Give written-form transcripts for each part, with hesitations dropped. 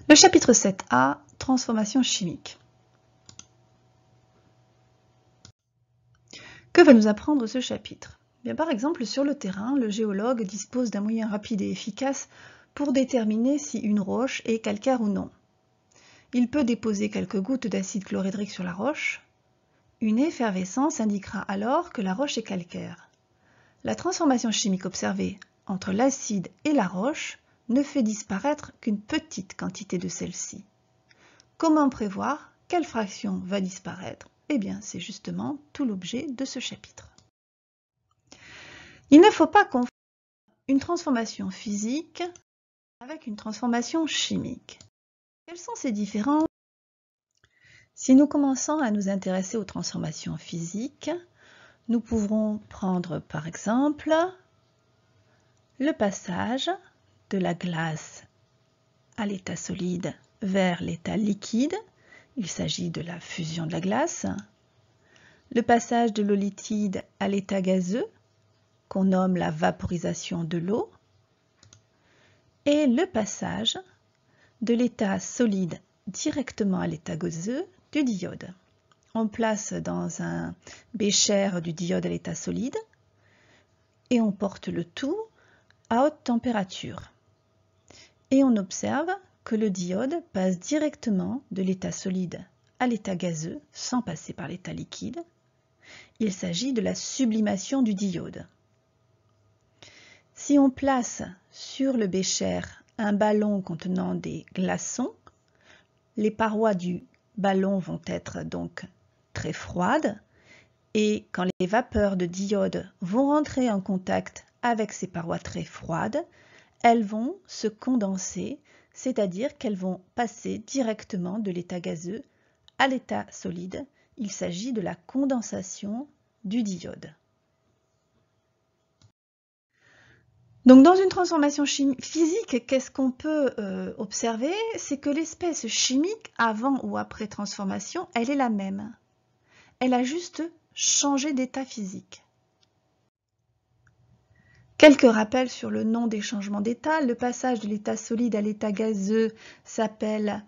Le chapitre 7a, transformation chimique. Que va nous apprendre ce chapitre? Bien, par exemple, sur le terrain, le géologue dispose d'un moyen rapide et efficace pour déterminer si une roche est calcaire ou non. Il peut déposer quelques gouttes d'acide chlorhydrique sur la roche. Une effervescence indiquera alors que la roche est calcaire. La transformation chimique observée entre l'acide et la roche ne fait disparaître qu'une petite quantité de celle-ci. Comment prévoir quelle fraction va disparaître? Eh bien, c'est justement tout l'objet de ce chapitre. Il ne faut pas confondre une transformation physique avec une transformation chimique. Quelles sont ces différences? Si nous commençons à nous intéresser aux transformations physiques, nous pourrons prendre par exemple le passage de la glace à l'état solide vers l'état liquide. Il s'agit de la fusion de la glace. Le passage de l'eau liquide à l'état gazeux, qu'on nomme la vaporisation de l'eau. Et le passage de l'état solide directement à l'état gazeux du diode. On place dans un bécher du diode à l'état solide et on porte le tout à haute température. Et on observe que le diode passe directement de l'état solide à l'état gazeux sans passer par l'état liquide. Il s'agit de la sublimation du diode. Si on place sur le bécher un ballon contenant des glaçons, les parois du ballon vont être donc très froides et quand les vapeurs de diode vont rentrer en contact avec ces parois très froides, elles vont se condenser, c'est-à-dire qu'elles vont passer directement de l'état gazeux à l'état solide. Il s'agit de la condensation du diode. Donc dans une transformation physique, qu'est-ce qu'on peut observer? C'est que l'espèce chimique, avant ou après transformation, elle est la même. Elle a juste changé d'état physique. Quelques rappels sur le nom des changements d'état. Le passage de l'état solide à l'état gazeux s'appelle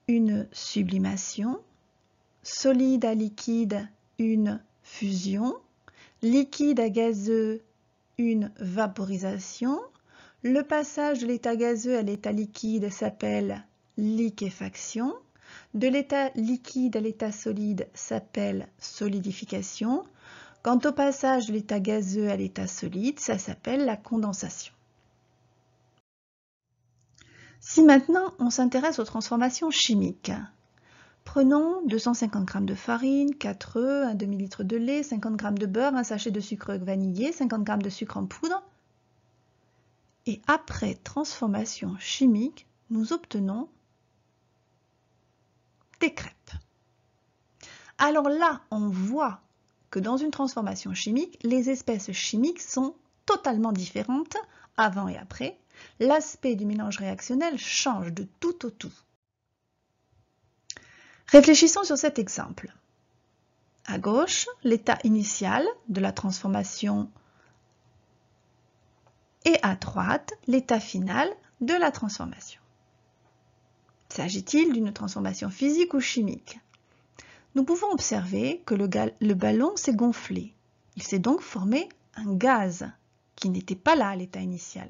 une sublimation. Solide à liquide, une fusion. Liquide à gazeux, une vaporisation. Le passage de l'état gazeux à l'état liquide s'appelle liquéfaction. De l'état liquide à l'état solide s'appelle solidification. Quant au passage de l'état gazeux à l'état solide, ça s'appelle la condensation. Si maintenant on s'intéresse aux transformations chimiques, prenons 250 g de farine, 4 œufs, un demi-litre de lait, 50 g de beurre, un sachet de sucre vanillé, 50 g de sucre en poudre. Et après transformation chimique, nous obtenons des crêpes. Alors là, on voit que dans une transformation chimique, les espèces chimiques sont totalement différentes avant et après. L'aspect du mélange réactionnel change de tout au tout. Réfléchissons sur cet exemple. À gauche, l'état initial de la transformation et à droite, l'état final de la transformation. S'agit-il d'une transformation physique ou chimique? Nous pouvons observer que le ballon s'est gonflé. Il s'est donc formé un gaz qui n'était pas là à l'état initial.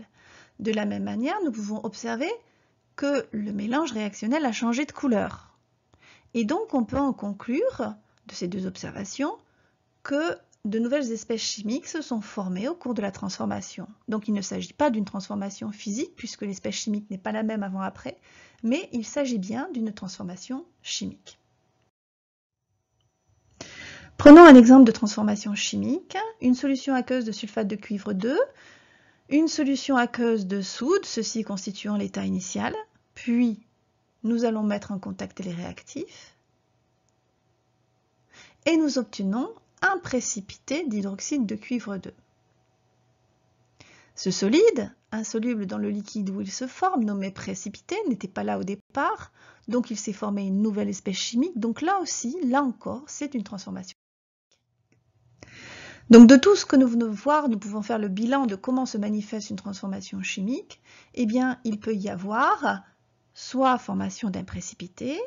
De la même manière, nous pouvons observer que le mélange réactionnel a changé de couleur. Et donc, on peut en conclure de ces deux observations que de nouvelles espèces chimiques se sont formées au cours de la transformation. Donc, il ne s'agit pas d'une transformation physique puisque l'espèce chimique n'est pas la même avant-après, mais il s'agit bien d'une transformation chimique. Prenons un exemple de transformation chimique. Une solution aqueuse de sulfate de cuivre 2, une solution aqueuse de soude, ceci constituant l'état initial, puis nous allons mettre en contact les réactifs et nous obtenons un précipité d'hydroxyde de cuivre 2. Ce solide, insoluble dans le liquide où il se forme, nommé précipité, n'était pas là au départ, donc il s'est formé une nouvelle espèce chimique. Donc là aussi, là encore, c'est une transformation. Donc de tout ce que nous venons de voir, nous pouvons faire le bilan de comment se manifeste une transformation chimique. Eh bien, il peut y avoir soit formation d'un précipité,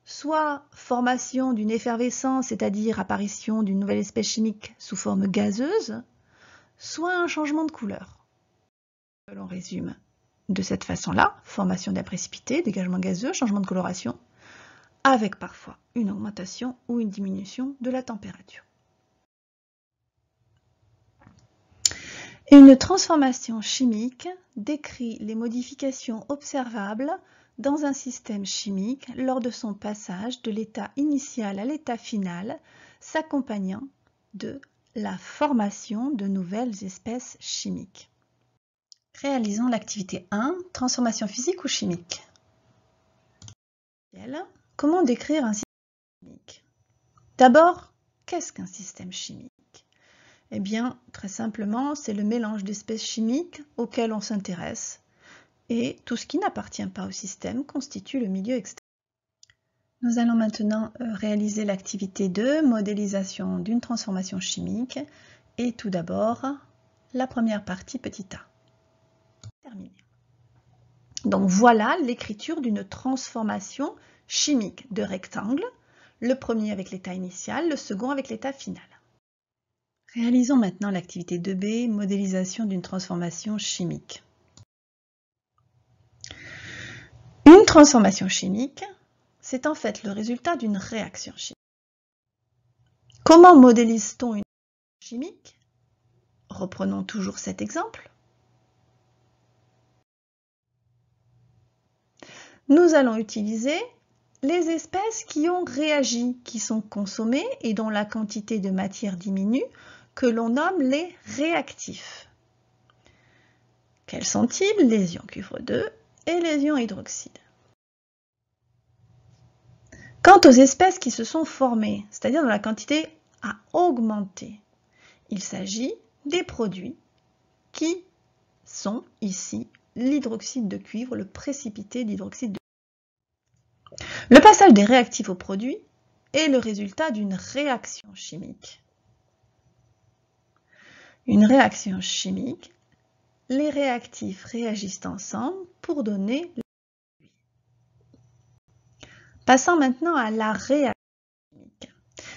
soit formation d'une effervescence, c'est-à-dire apparition d'une nouvelle espèce chimique sous forme gazeuse, soit un changement de couleur. On résume de cette façon-là, formation d'un précipité, dégagement gazeux, changement de coloration, avec parfois une augmentation ou une diminution de la température. Une transformation chimique décrit les modifications observables dans un système chimique lors de son passage de l'état initial à l'état final, s'accompagnant de la formation de nouvelles espèces chimiques. Réalisons l'activité 1, transformation physique ou chimique. Comment décrire un système chimique? D'abord, qu'est-ce qu'un système chimique? Eh bien, très simplement, c'est le mélange d'espèces chimiques auxquelles on s'intéresse, et tout ce qui n'appartient pas au système constitue le milieu externe. Nous allons maintenant réaliser l'activité 2, modélisation d'une transformation chimique, et tout d'abord, la première partie petit a. Terminé. Donc voilà l'écriture d'une transformation chimique de rectangle, le premier avec l'état initial, le second avec l'état final. Réalisons maintenant l'activité 2b, modélisation d'une transformation chimique. Une transformation chimique, c'est en fait le résultat d'une réaction chimique. Comment modélise-t-on une réaction chimique? Reprenons toujours cet exemple. Nous allons utiliser les espèces qui ont réagi, qui sont consommées et dont la quantité de matière diminue, que l'on nomme les réactifs. Quels sont-ils? Les ions cuivre 2 et les ions hydroxyde. Quant aux espèces qui se sont formées, c'est-à-dire dont la quantité a augmenté, il s'agit des produits qui sont ici l'hydroxyde de cuivre, le précipité d'hydroxyde de cuivre. Le passage des réactifs aux produits est le résultat d'une réaction chimique. Une réaction chimique, les réactifs réagissent ensemble pour donner le produit. Passons maintenant à la réaction chimique.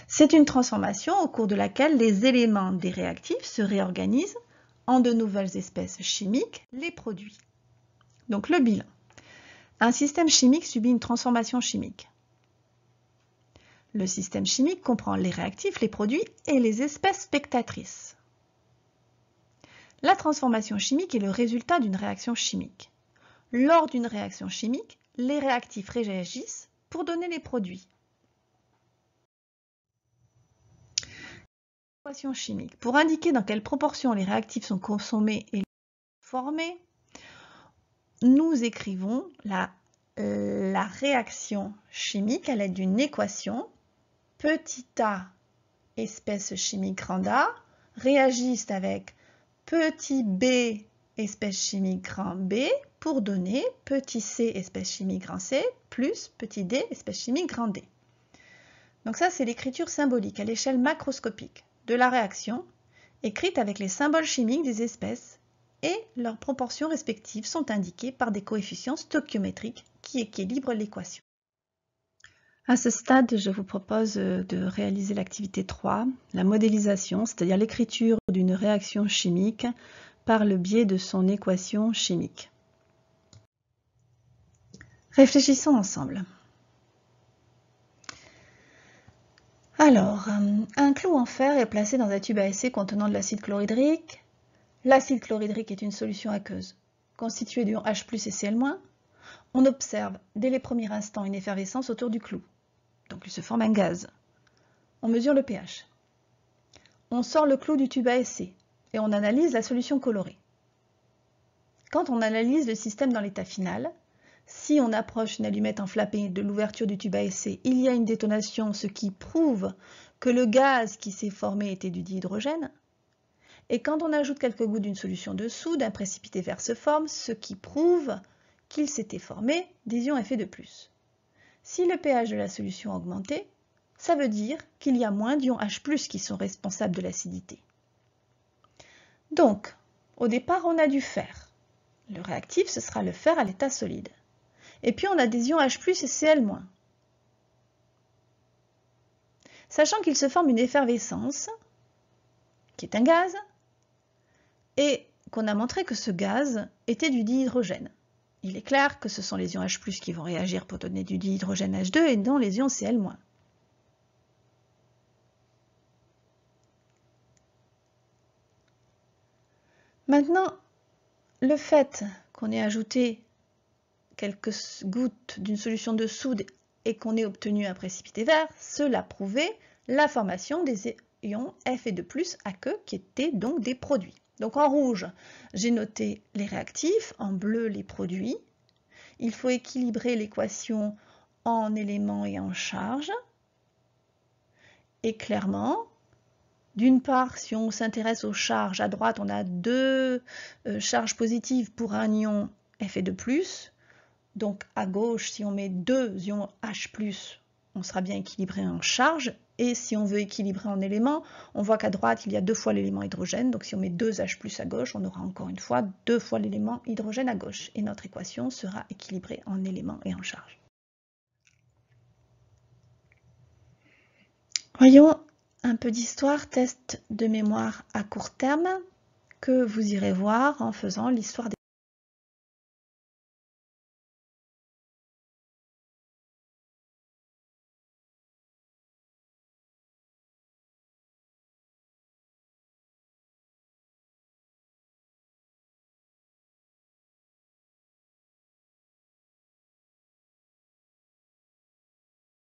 C'est une transformation au cours de laquelle les éléments des réactifs se réorganisent en de nouvelles espèces chimiques, les produits. Donc le bilan. Un système chimique subit une transformation chimique. Le système chimique comprend les réactifs, les produits et les espèces spectatrices. La transformation chimique est le résultat d'une réaction chimique. Lors d'une réaction chimique, les réactifs réagissent pour donner les produits. Équation chimique. Pour indiquer dans quelle proportion les réactifs sont consommés et formés, nous écrivons la réaction chimique à l'aide d'une équation. Petit a espèce chimique grand A réagissent avec petit b espèce chimique grand B pour donner petit c espèce chimique grand C plus petit d espèce chimique grand D. Donc ça, c'est l'écriture symbolique à l'échelle macroscopique de la réaction, écrite avec les symboles chimiques des espèces, et leurs proportions respectives sont indiquées par des coefficients stoichiométriques qui équilibrent l'équation. À ce stade, je vous propose de réaliser l'activité 3, la modélisation, c'est-à-dire l'écriture d'une réaction chimique par le biais de son équation chimique. Réfléchissons ensemble. Alors, un clou en fer est placé dans un tube à essai contenant de l'acide chlorhydrique. L'acide chlorhydrique est une solution aqueuse constituée d'ions H+ et Cl-. On observe dès les premiers instants une effervescence autour du clou. Donc il se forme un gaz. On mesure le pH. On sort le clou du tube à essai et on analyse la solution colorée. Quand on analyse le système dans l'état final, si on approche une allumette enflammée de l'ouverture du tube à essai, il y a une détonation, ce qui prouve que le gaz qui s'est formé était du dihydrogène. Et quand on ajoute quelques gouttes d'une solution de soude, un précipité vert se forme, ce qui prouve qu'il s'était formé des ions Fe2+. Si le pH de la solution a augmenté, ça veut dire qu'il y a moins d'ions H+ qui sont responsables de l'acidité. Donc, au départ, on a du fer. Le réactif, ce sera le fer à l'état solide. Et puis on a des ions H+, et Cl-. Sachant qu'il se forme une effervescence, qui est un gaz, et qu'on a montré que ce gaz était du dihydrogène. Il est clair que ce sont les ions H+, qui vont réagir pour donner du dihydrogène H2 et non les ions Cl-. Maintenant, le fait qu'on ait ajouté quelques gouttes d'une solution de soude et qu'on ait obtenu un précipité vert, cela prouvait la formation des ions F et 2+ à queue, qui étaient donc des produits. Donc en rouge, j'ai noté les réactifs, en bleu les produits. Il faut équilibrer l'équation en éléments et en charges. Et clairement, d'une part, si on s'intéresse aux charges, à droite, on a 2 charges positives pour un ion F et 2+. Donc à gauche, si on met 2 ions H+, on sera bien équilibré en charge. Et si on veut équilibrer en éléments, on voit qu'à droite, il y a 2 fois l'élément hydrogène. Donc si on met 2 H+ à gauche, on aura encore une fois 2 fois l'élément hydrogène à gauche. Et notre équation sera équilibrée en éléments et en charge. Voyons un peu d'histoire, test de mémoire à court terme, que vous irez voir en faisant l'histoire des